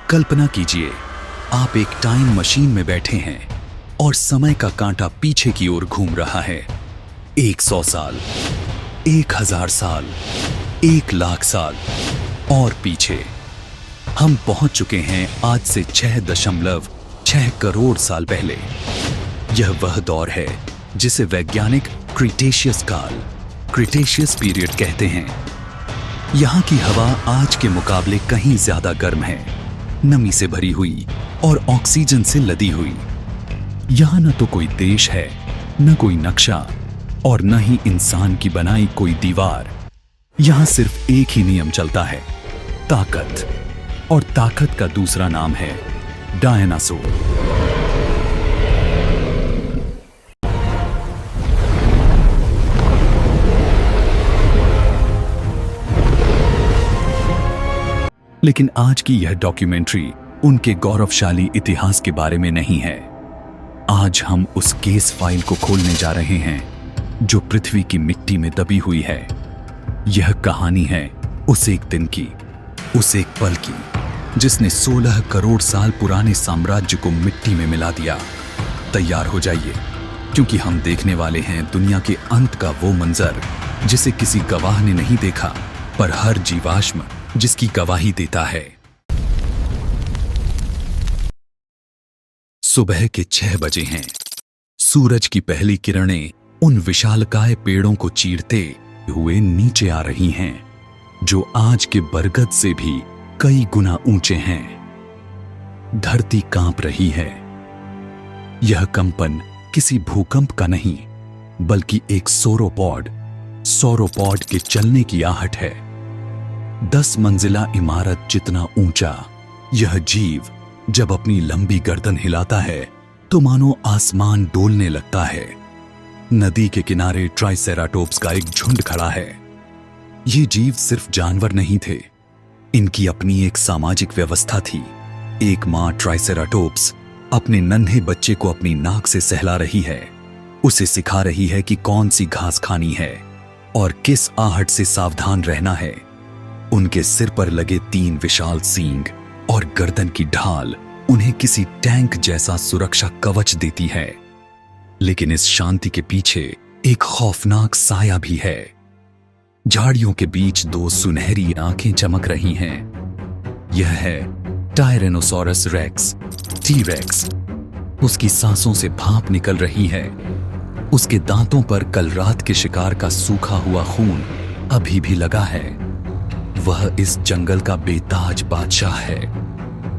कल्पना कीजिए, आप एक टाइम मशीन में बैठे हैं और समय का कांटा पीछे की ओर घूम रहा है। 100 साल, 1000 साल, 1,00,000 साल और पीछे। हम पहुंच चुके हैं आज से 6.6 करोड़ साल पहले। यह वह दौर है जिसे वैज्ञानिक क्रीटेशियस काल, क्रीटेशियस पीरियड कहते हैं। यहाँ की हवा आज के मुकाबले कहीं ज्यादा गर्म है, नमी से भरी हुई और ऑक्सीजन से लदी हुई। यहाँ न तो कोई देश है, न कोई नक्शा और न ही इंसान की बनाई कोई दीवार। यहाँ सिर्फ एक ही नियम चलता है, ताकत। और ताकत का दूसरा नाम है डायनासोर। लेकिन आज की यह डॉक्यूमेंट्री उनके गौरवशाली इतिहास के बारे में नहीं है। आज हम उस केस फाइल को खोलने जा रहे हैं जो पृथ्वी की मिट्टी में दबी हुई है। यह कहानी है उस एक दिन की, उस एक पल की जिसने 16 करोड़ साल पुराने साम्राज्य को मिट्टी में मिला दिया। तैयार हो जाइए, क्योंकि हम देखने वाले हैं दुनिया के अंत का वो मंजर जिसे किसी गवाह ने नहीं देखा, पर हर जीवाश्म जिसकी गवाही देता है। सुबह के 6 बजे हैं। सूरज की पहली किरणें उन विशालकाय पेड़ों को चीरते हुए नीचे आ रही हैं, जो आज के बरगद से भी कई गुना ऊंचे हैं। धरती कांप रही है। यह कंपन किसी भूकंप का नहीं, बल्कि एक सौरोपॉड के चलने की आहट है। 10 मंजिला इमारत जितना ऊंचा यह जीव जब अपनी लंबी गर्दन हिलाता है तो मानो आसमान डोलने लगता है। नदी के किनारे ट्राइसेराटोप्स का एक झुंड खड़ा है। ये जीव सिर्फ जानवर नहीं थे, इनकी अपनी एक सामाजिक व्यवस्था थी। एक मां ट्राइसेराटोप्स अपने नन्हे बच्चे को अपनी नाक से सहला रही है, उसे सिखा रही है कि कौन सी घास खानी है और किस आहट से सावधान रहना है। उनके सिर पर लगे 3 विशाल सींग और गर्दन की ढाल उन्हें किसी टैंक जैसा सुरक्षा कवच देती है। लेकिन इस शांति के पीछे एक खौफनाक साया भी है। झाड़ियों के बीच 2 सुनहरी आंखें चमक रही हैं। यह है टायरेनोसोरस रेक्स, टी-रेक्स। उसकी सांसों से भाप निकल रही है। उसके दांतों पर कल रात के शिकार का सूखा हुआ खून अभी भी लगा है। वह इस जंगल का बेताज बादशाह है।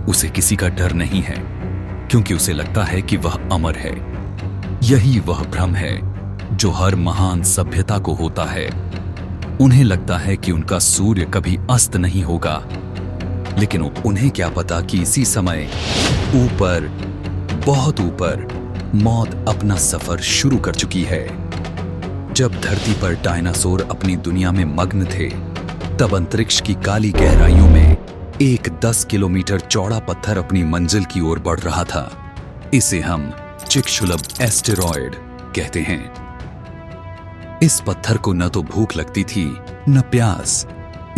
उसे किसी का डर नहीं है, क्योंकि उसे लगता है कि वह अमर है। यही वह भ्रम है जो हर महान सभ्यता को होता है। उन्हें लगता है कि उनका सूर्य कभी अस्त नहीं होगा, लेकिन उन्हें क्या पता कि इसी समय ऊपर, बहुत ऊपर, मौत अपना सफर शुरू कर चुकी है। जब धरती पर डायनासोर अपनी दुनिया में मग्न थे, तब अंतरिक्ष की काली गहराइयों में एक 10 किलोमीटर चौड़ा पत्थर अपनी मंजिल की ओर बढ़ रहा था। इसे हम चिकशुलप एस्टेरॉयड कहते हैं। इस पत्थर को न तो भूख लगती थी, न प्यास।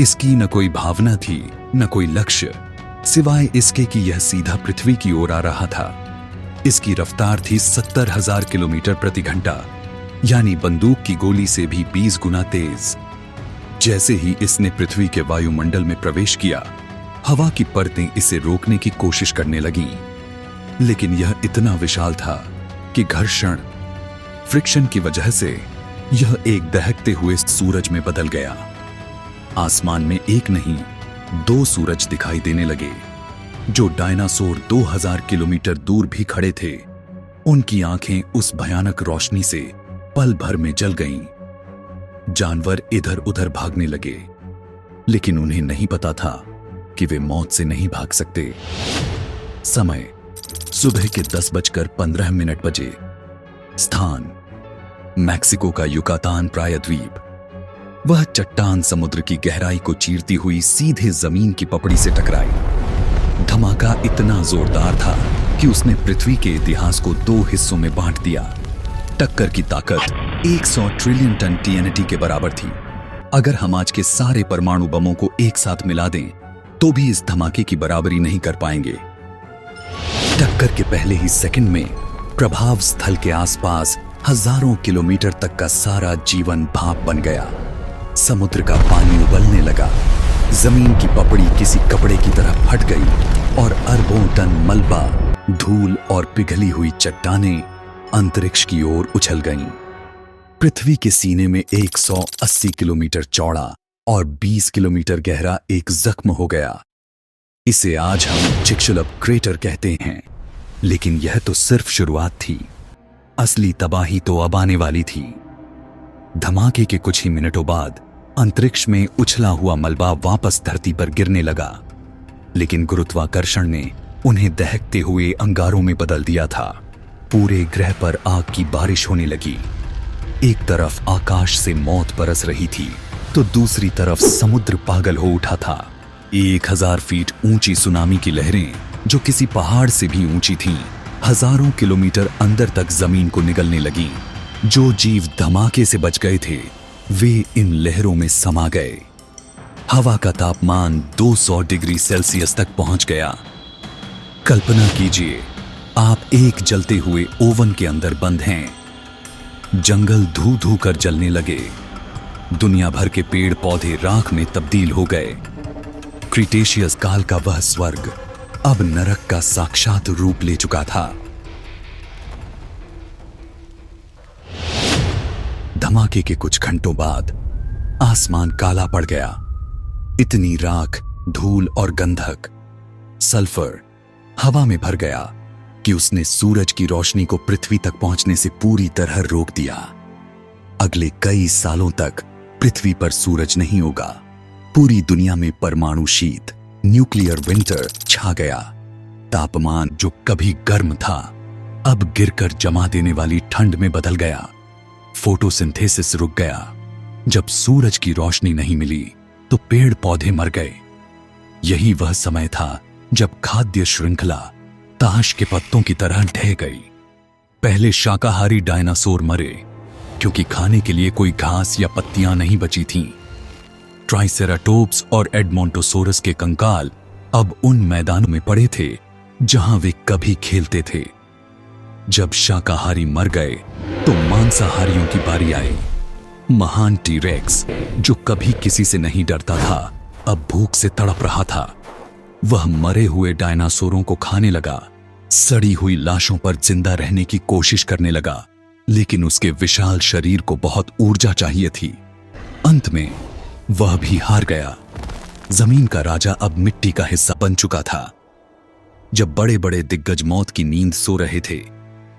इसकी न कोई भावना थी, न कोई लक्ष्य, सिवाय इसके कि यह सीधा पृथ्वी की ओर आ रहा था। इसकी रफ्तार थी 70,000 किलोमीटर प्रति घंटा, यानी बंदूक की गोली से भी 20 गुना तेज। जैसे ही इसने पृथ्वी के वायुमंडल में प्रवेश किया, हवा की परतें इसे रोकने की कोशिश करने लगीं। लेकिन यह इतना विशाल था कि घर्षण, फ्रिक्शन की वजह से यह एक दहकते हुए सूरज में बदल गया। आसमान में एक नहीं, 2 सूरज दिखाई देने लगे। जो डायनासोर 2000 किलोमीटर दूर भी खड़े थे, उनकी आंखें उस भयानक रोशनी से पल भर में जल गईं। जानवर इधर उधर भागने लगे, लेकिन उन्हें नहीं पता था कि वे मौत से नहीं भाग सकते। समय सुबह के 10:15 बजे। स्थान मैक्सिको का युकातान प्रायद्वीप। वह चट्टान समुद्र की गहराई को चीरती हुई सीधे जमीन की पपड़ी से टकराई। धमाका इतना जोरदार था कि उसने पृथ्वी के इतिहास को 2 हिस्सों में बांट दिया। टक्कर की ताकत 100 ट्रिलियन टन TNT के बराबर थी। अगर हम आज के सारे परमाणु बमों को एक साथ मिला दें तो भी इस धमाके की बराबरी नहीं कर पाएंगे। टक्कर के पहले ही सेकंड में प्रभाव स्थल के आसपास हजारों किलोमीटर तक का सारा जीवन भाप बन गया। समुद्र का पानी उबलने लगा, जमीन की पपड़ी किसी कपड़े की तरह फट गई और अरबों टन मलबा, धूल और पिघली हुई चट्टानें अंतरिक्ष की ओर उछल गईं। पृथ्वी के सीने में 180 किलोमीटर चौड़ा और 20 किलोमीटर गहरा एक जख्म हो गया। इसे आज हम चिकशुलप क्रेटर कहते हैं, लेकिन यह तो सिर्फ शुरुआत थी। असली तबाही तो अब आने वाली थी। धमाके के कुछ ही मिनटों बाद अंतरिक्ष में उछला हुआ मलबा वापस धरती पर गिरने लगा, लेकिन गुरुत्वाकर्षण ने उन्हें दहकते हुए अंगारों में बदल दिया था। पूरे ग्रह पर आग की बारिश होने लगी। एक तरफ आकाश से मौत बरस रही थी, तो दूसरी तरफ समुद्र पागल हो उठा था। 1000 फीट ऊंची सुनामी की लहरें, जो किसी पहाड़ से भी ऊंची थीं, हजारों किलोमीटर अंदर तक जमीन को निगलने लगीं। जो जीव धमाके से बच गए थे, वे इन लहरों में समा गए। हवा का तापमान 200 डिग्री सेल्सियस तक पहुंच गया। कल्पना कीजिए, आप एक जलते हुए ओवन के अंदर बंद हैं। जंगल धू धू कर जलने लगे। दुनिया भर के पेड़ पौधे राख में तब्दील हो गए। क्रिटेशियस काल का वह स्वर्ग अब नरक का साक्षात रूप ले चुका था। धमाके के कुछ घंटों बाद आसमान काला पड़ गया। इतनी राख, धूल और गंधक, सल्फर हवा में भर गया कि उसने सूरज की रोशनी को पृथ्वी तक पहुंचने से पूरी तरह रोक दिया। अगले कई सालों तक पृथ्वी पर सूरज नहीं होगा। पूरी दुनिया में परमाणु शीत, न्यूक्लियर विंटर छा गया। तापमान जो कभी गर्म था, अब गिरकर जमा देने वाली ठंड में बदल गया। फोटोसिंथेसिस रुक गया। जब सूरज की रोशनी नहीं मिली, तो पेड़ पौधे मर गए। यही वह समय था जब खाद्य श्रृंखला ताश के पत्तों की तरह ढह गई। पहले शाकाहारी डायनासोर मरे, क्योंकि खाने के लिए कोई घास या पत्तियां नहीं बची थीं। ट्राइसेराटोप्स और एडमोंटोसोरस के कंकाल अब उन मैदानों में पड़े थे जहां वे कभी खेलते थे। जब शाकाहारी मर गए, तो मांसाहारियों की बारी आई। महान टीरेक्स, जो कभी किसी से नहीं डरता था, अब भूख से तड़प रहा था। वह मरे हुए डायनासोरों को खाने लगा, सड़ी हुई लाशों पर जिंदा रहने की कोशिश करने लगा, लेकिन उसके विशाल शरीर को बहुत ऊर्जा चाहिए थी। अंत में वह भी हार गया। जमीन का राजा अब मिट्टी का हिस्सा बन चुका था। जब बड़े बड़े दिग्गज मौत की नींद सो रहे थे,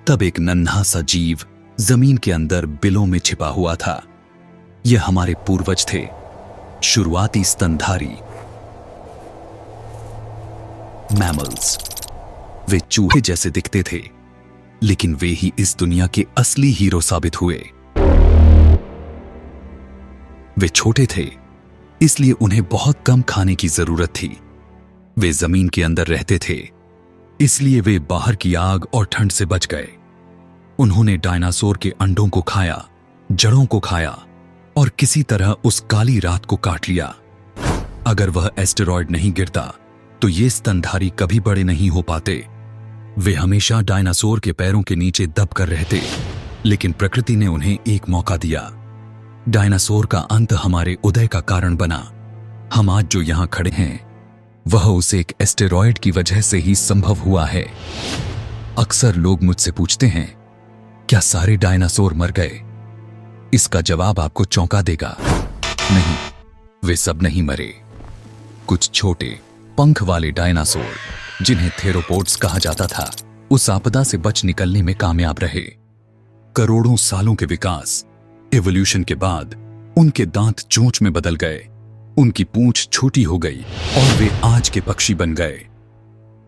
तब एक नन्हा सा जीव जमीन के अंदर बिलों में छिपा हुआ था। यह हमारे पूर्वज थे, शुरुआती स्तनधारी मैमल्स। वे चूहे जैसे दिखते थे, लेकिन वे ही इस दुनिया के असली हीरो साबित हुए। वे छोटे थे, इसलिए उन्हें बहुत कम खाने की जरूरत थी। वे जमीन के अंदर रहते थे, इसलिए वे बाहर की आग और ठंड से बच गए। उन्होंने डायनासोर के अंडों को खाया, जड़ों को खाया और किसी तरह उस काली रात को काट लिया। अगर वह एस्टेरॉयड नहीं गिरता, तो ये स्तनधारी कभी बड़े नहीं हो पाते। वे हमेशा डायनासोर के पैरों के नीचे दब कर रहते, लेकिन प्रकृति ने उन्हें एक मौका दिया। डायनासोर का अंत हमारे उदय का कारण बना। हम आज जो यहां खड़े हैं, वह उस एक एस्टेरॉयड की वजह से ही संभव हुआ है। अक्सर लोग मुझसे पूछते हैं, क्या सारे डायनासोर मर गए? इसका जवाब आपको चौंका देगा। नहीं, वे सब नहीं मरे। कुछ छोटे पंख वाले डायनासोर, जिन्हें थेरोपोड्स कहा जाता था, उस आपदा से बच निकलने में कामयाब रहे। करोड़ों सालों के विकास, एवोल्यूशन के बाद उनके दांत चोंच में बदल गए, उनकी पूंछ छोटी हो गई और वे आज के पक्षी बन गए।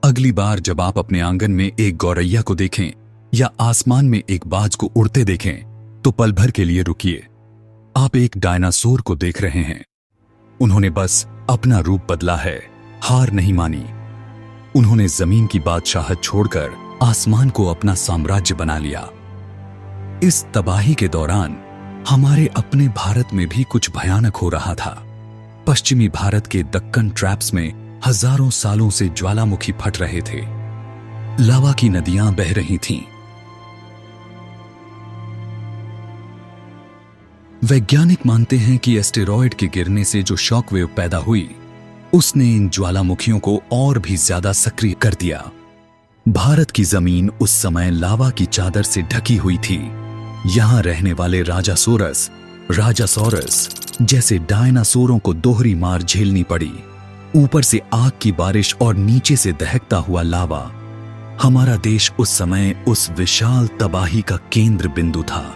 अगली बार जब आप अपने आंगन में एक गौरैया को देखें या आसमान में एक बाज को उड़ते देखें, तो पल भर के लिए रुकिए। आप एक डायनासोर को देख रहे हैं। उन्होंने बस अपना रूप बदला है, हार नहीं मानी। उन्होंने जमीन की बादशाहत छोड़कर आसमान को अपना साम्राज्य बना लिया। इस तबाही के दौरान हमारे अपने भारत में भी कुछ भयानक हो रहा था। पश्चिमी भारत के दक्कन ट्रैप्स में हजारों सालों से ज्वालामुखी फट रहे थे, लावा की नदियां बह रही थीं। वैज्ञानिक मानते हैं कि एस्टेरॉयड के गिरने से जो शॉकवेव पैदा हुई, उसने इन ज्वालामुखियों को और भी ज्यादा सक्रिय कर दिया। भारत की जमीन उस समय लावा की चादर से ढकी हुई थी। यहां रहने वाले राजासोरस जैसे डायनासोरों को दोहरी मार झेलनी पड़ी। ऊपर से आग की बारिश और नीचे से दहकता हुआ लावा। हमारा देश उस समय उस विशाल तबाही का केंद्र बिंदु था।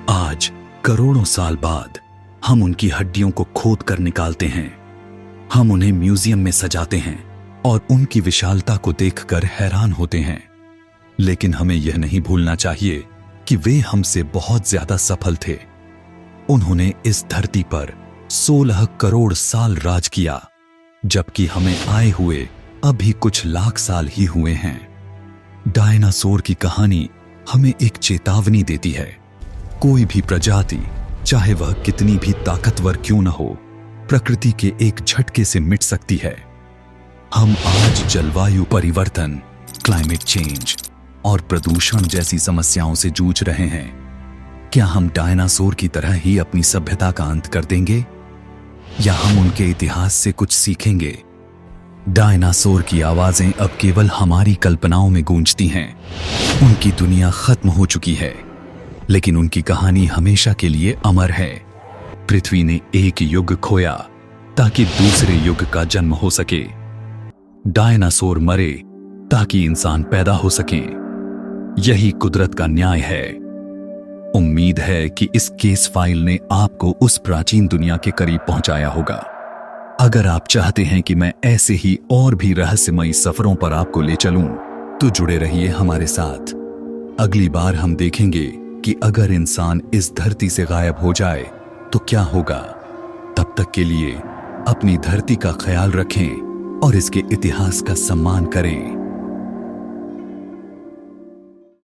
आज करोड़ों साल बाद हम उनकी हड्डियों को खोद कर निकालते हैं। हम उन्हें म्यूजियम में सजाते हैं और उनकी विशालता को देखकर हैरान होते हैं। लेकिन हमें यह नहीं भूलना चाहिए कि वे हमसे बहुत ज्यादा सफल थे। उन्होंने इस धरती पर 16 करोड़ साल राज किया, जबकि हमें आए हुए अभी कुछ लाख साल ही हुए हैं। डायनासोर की कहानी हमें एक चेतावनी देती है। कोई भी प्रजाति, चाहे वह कितनी भी ताकतवर क्यों न हो, प्रकृति के एक झटके से मिट सकती है। हम आज जलवायु परिवर्तन, क्लाइमेट चेंज और प्रदूषण जैसी समस्याओं से जूझ रहे हैं। क्या हम डायनासोर की तरह ही अपनी सभ्यता का अंत कर देंगे, या हम उनके इतिहास से कुछ सीखेंगे? डायनासोर की आवाजें अब केवल हमारी कल्पनाओं में गूंजती हैं। उनकी दुनिया खत्म हो चुकी है, लेकिन उनकी कहानी हमेशा के लिए अमर है। पृथ्वी ने एक युग खोया ताकि दूसरे युग का जन्म हो सके। डायनासोर मरे ताकि इंसान पैदा हो सके। यही कुदरत का न्याय है। उम्मीद है कि इस केस फाइल ने आपको उस प्राचीन दुनिया के करीब पहुंचाया होगा। अगर आप चाहते हैं कि मैं ऐसे ही और भी रहस्यमयी सफरों पर आपको ले चलूं, तो जुड़े रहिए हमारे साथ। अगली बार हम देखेंगे कि अगर इंसान इस धरती से गायब हो जाए तो क्या होगा। तब तक के लिए अपनी धरती का ख्याल रखें और इसके इतिहास का सम्मान करें।